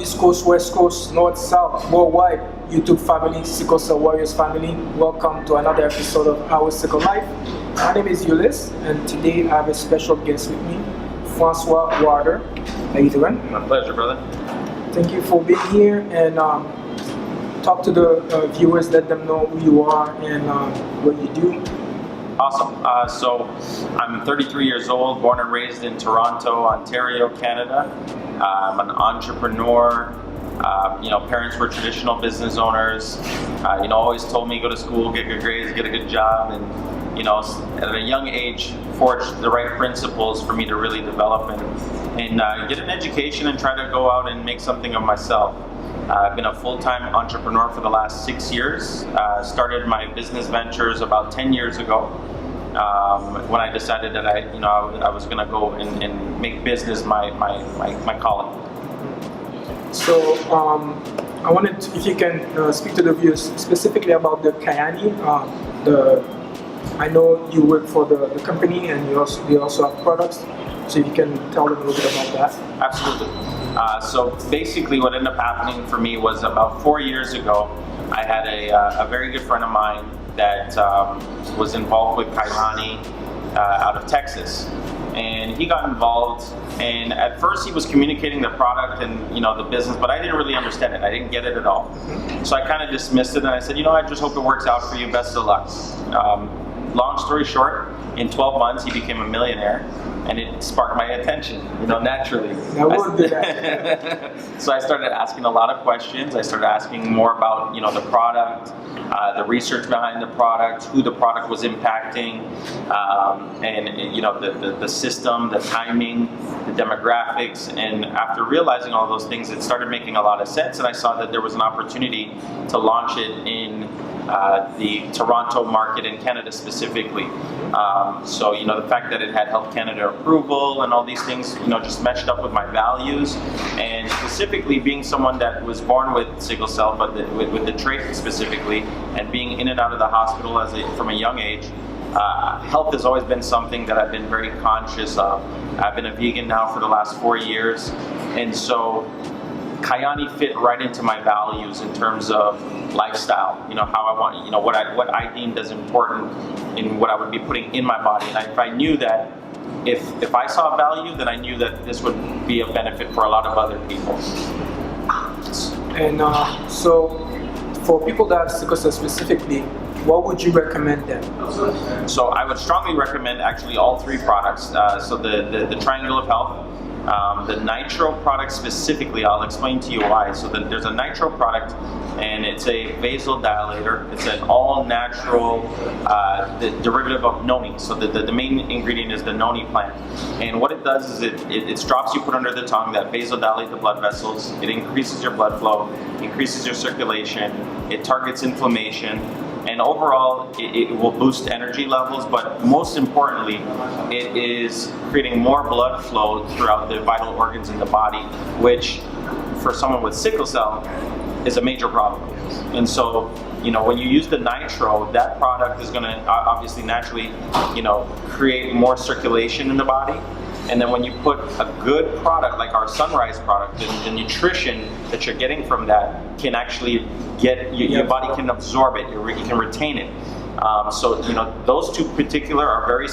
East Coast, West Coast, North, South, worldwide, YouTube family, Sickle Cell Warriors family. Welcome to another episode of Our Sickle Life. My name is Ulyss, and today I have a special guest with me, Franzua Rudder. How you doing? My pleasure, brother. Thank you for being here, and talk to the viewers, let them know who you are and what you do. Awesome. So I'm 33 years old, born and raised in Toronto, Ontario, Canada. I'm an entrepreneur. Parents were traditional business owners. Always told me go to school, get good grades, get a good job, and at a young age forged the right principles for me to really develop and get an education and try to go out and make something of myself. I've been a full-time entrepreneur for the last 6 years. Started my business ventures about 10 years ago when I decided that I was going to go and make business my calling. So I wanted to, if you can speak to the viewers specifically about the Kyani. I know you work for the company and you also have products. So if you can tell them a little bit about that. Absolutely. So basically what ended up happening for me was about 4 years ago, I had a very good friend of mine that was involved with Kyani out of Texas. And he got involved, and at first he was communicating the product and the business, but I didn't really understand it. I didn't get it at all. So I kind of dismissed it, and I said, I just hope it works out for you. Best of luck. Long story short, in 12 months he became a millionaire, and it sparked my attention, naturally. So I started asking a lot of questions. I started asking more about, the product, the research behind the product, who the product was impacting, and the system, the timing, the demographics. And after realizing all those things, it started making a lot of sense, and I saw that there was an opportunity to launch it in the Toronto market in Canada specifically. So the fact that it had Health Canada approval and all these things, just meshed up with my values, and specifically being someone that was born with sickle cell, but with the trait specifically, and being in and out of the hospital from a young age. Health has always been something that I've been very conscious of. I've been a vegan now for the last 4 years, and so Kyani fit right into my values in terms of lifestyle, how I want, what I deemed as important in what I would be putting in my body. And if I knew that if I saw value, then I knew that this would be a benefit for a lot of other people. And so for people that have sickle cell specifically, what would you recommend them? So I would strongly recommend actually all three products. So the Triangle of Health, the nitro product specifically, I'll explain to you why. So there's a nitro product, and it's a vasodilator. It's an all-natural derivative of noni. So the main ingredient is the noni plant. And what it does is it's drops you put under the tongue that vasodilate the blood vessels. It increases your blood flow, increases your circulation. It targets inflammation. And overall, it will boost energy levels, but most importantly, it is creating more blood flow throughout the vital organs in the body, which for someone with sickle cell is a major problem. And so, when you use the nitro, that product is going to obviously naturally, create more circulation in the body. And then when you put a good product like our Sunrise product, the nutrition that you're getting from that can actually your body can absorb it, you can retain it. So those two particular are very,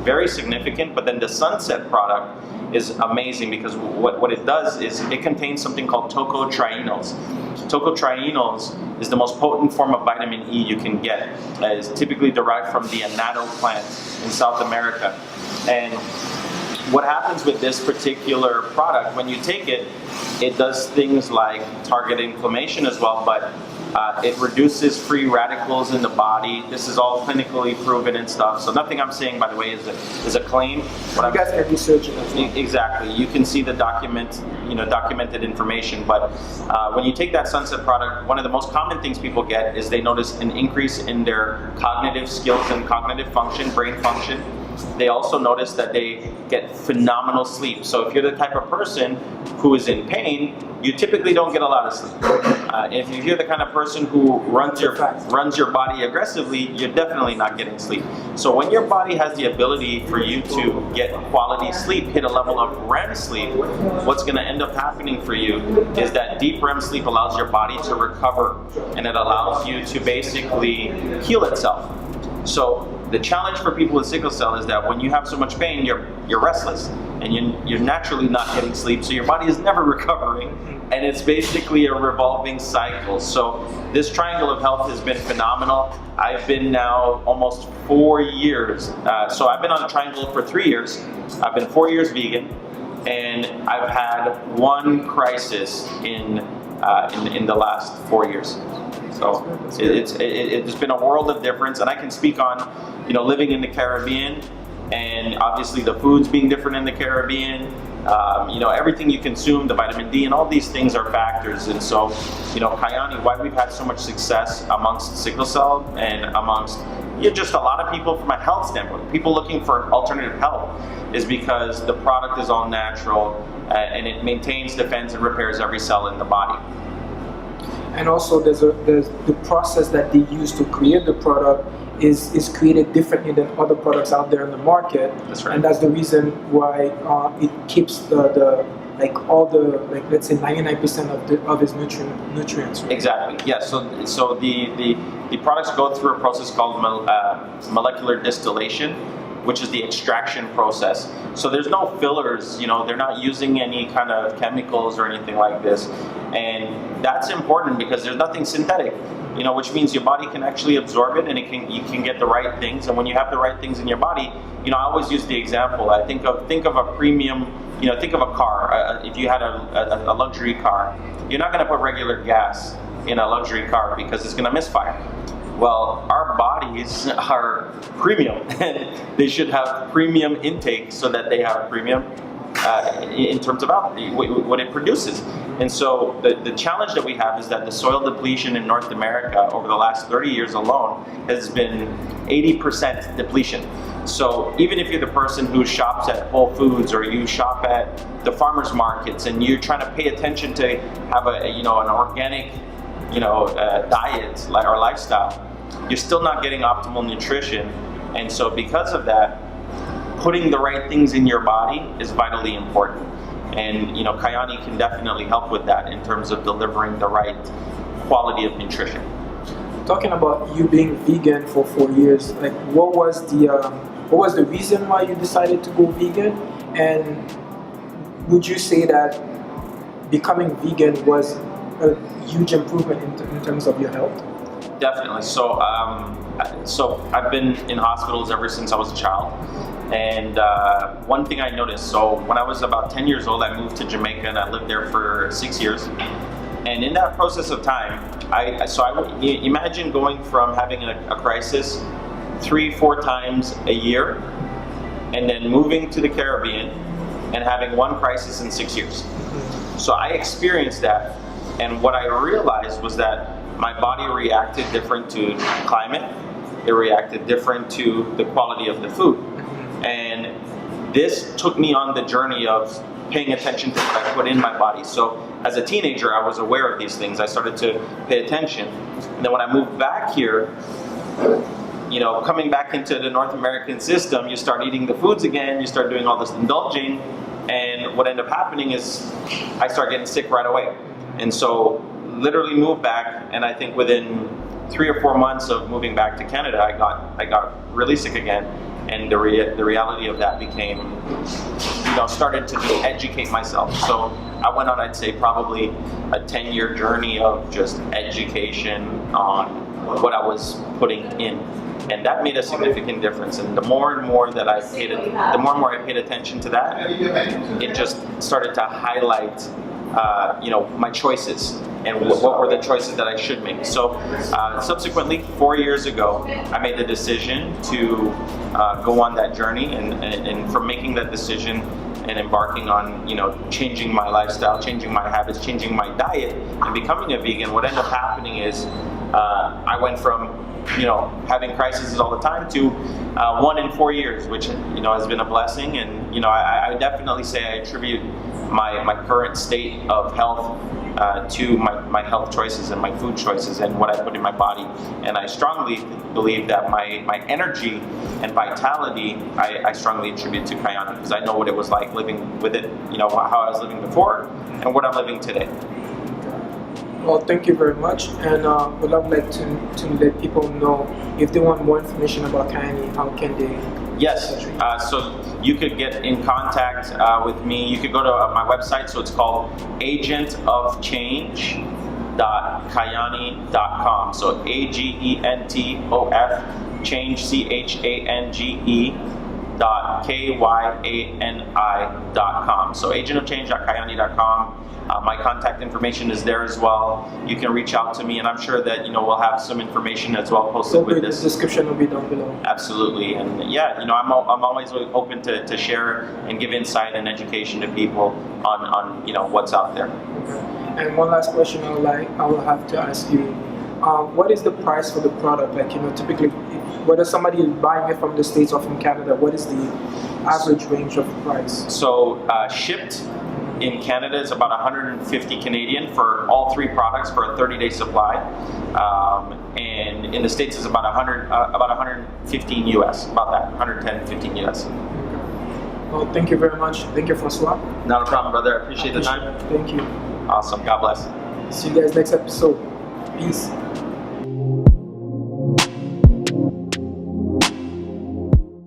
very significant. But then the Sunset product is amazing because what it does is it contains something called tocotrienols. Tocotrienols is the most potent form of vitamin E you can get. It's typically derived from the annatto plant in South America. And what happens with this particular product, when you take it, it does things like target inflammation as well, but it reduces free radicals in the body. This is all clinically proven and stuff. So nothing I'm saying, by the way, is a claim. What you guys can research it as well. Exactly. You can see the documented information. But when you take that Sunset product, one of the most common things people get is they notice an increase in their cognitive skills and cognitive function, brain function. They also notice that they get phenomenal sleep. So if you're the type of person who is in pain, you typically don't get a lot of sleep. If you're the kind of person who runs your body aggressively, you're definitely not getting sleep. So when your body has the ability for you to get quality sleep, hit a level of REM sleep, what's going to end up happening for you is that deep REM sleep allows your body to recover, and it allows you to basically heal itself. So the challenge for people with sickle cell is that when you have so much pain, you're restless, and you're naturally not getting sleep, so your body is never recovering, and it's basically a revolving cycle. So this triangle of health has been phenomenal. I've been now almost 4 years. So I've been on a triangle for 3 years. I've been 4 years vegan, and I've had one crisis in the last 4 years. So it's been a world of difference, and I can speak on, living in the Caribbean, and obviously the foods being different in the Caribbean. Everything you consume, the vitamin D, and all these things are factors. And so, Kyani, why we've had so much success amongst sickle cell and amongst just a lot of people from a health standpoint, people looking for alternative health, is because the product is all natural, and it maintains, defends, and repairs every cell in the body. And also there's the process that they use to create the product is created differently than other products out there in the market. That's right. And that's the reason why it keeps let's say 99% of its nutrients. Right? Exactly. Yeah. So the products go through a process called molecular distillation, which is the extraction process. So there's no fillers, they're not using any kind of chemicals or anything like this. And that's important because there's nothing synthetic, which means your body can actually absorb it, and you can get the right things. And when you have the right things in your body, I always use the example. I think of a premium, think of a car. If you had a luxury car, you're not gonna put regular gas in a luxury car because it's gonna misfire. Well, our bodies are premium, and they should have premium intake so that they have premium in terms of what it produces. And so the challenge that we have is that the soil depletion in North America over the last 30 years alone has been 80% depletion. So even if you're the person who shops at Whole Foods, or you shop at the farmers markets, and you're trying to pay attention to have an organic diet or lifestyle, you're still not getting optimal nutrition. And so because of that, putting the right things in your body is vitally important. And Kyani can definitely help with that in terms of delivering the right quality of nutrition. Talking about you being vegan for 4 years, what was the reason why you decided to go vegan? And would you say that becoming vegan was a huge improvement in terms of your health? Definitely. So I've been in hospitals ever since I was a child. And one thing I noticed, so when I was about 10 years old, I moved to Jamaica, and I lived there for 6 years. And in that process of time, I would imagine going from having a crisis 3-4 times a year, and then moving to the Caribbean and having one crisis in 6 years. So I experienced that, and what I realized was that my body reacted different to climate. It reacted different to the quality of the food. And this took me on the journey of paying attention to what I put in my body. So as a teenager, I was aware of these things. I started to pay attention. And then when I moved back here, coming back into the North American system, you start eating the foods again, you start doing all this indulging, and what ended up happening is I started getting sick right away. And so literally moved back, and I think within 3 or 4 months of moving back to Canada, I got really sick again. And the reality of that became, started to just educate myself. So I went on, I'd say, probably a 10-year journey of just education on what I was putting in. And that made a significant difference. And the more and more I paid attention to that, it just started to highlight my choices and what were the choices that I should make. So subsequently, 4 years ago, I made the decision to go on that journey, and from making that decision and embarking on changing my lifestyle, changing my habits, changing my diet, and becoming a vegan, what ended up happening is I went from having crises all the time to 1 in 4 years, which has been a blessing. And I definitely say I attribute my current state of health to my health choices and my food choices and what I put in my body. And I strongly believe that my energy and vitality I strongly attribute to Kyani, because I know what it was like living with it, how I was living before and what I'm living today. Well, thank you very much, and would love to let people know if they want more information about Kyani, how can they? Yes, so you could get in contact with me. You could go to my website, so it's called agentofchange.kyani.com. So AGENTOF change CHANGE.KYANI.com. So agentofchange.kyani.com. My contact information is there as well. You can reach out to me, and I'm sure that we'll have some information as well posted with this. The description will be down below. Absolutely, and yeah, I'm always open to share and give insight and education to people on what's out there. Okay. And one last question I will have to ask you: what is the price for the product? Like typically, whether somebody is buying it from the States or from Canada, what is the average range of price? So shipped in Canada is about 150 Canadian for all 3 products for a 30-day supply, and in the States is about 115 US, about that, 110, 15 US. Okay. Well, thank you very much. Thank you, Franzua. Not a problem, brother. I appreciate the time. Thank you. Awesome. God bless. See you guys next episode. Peace.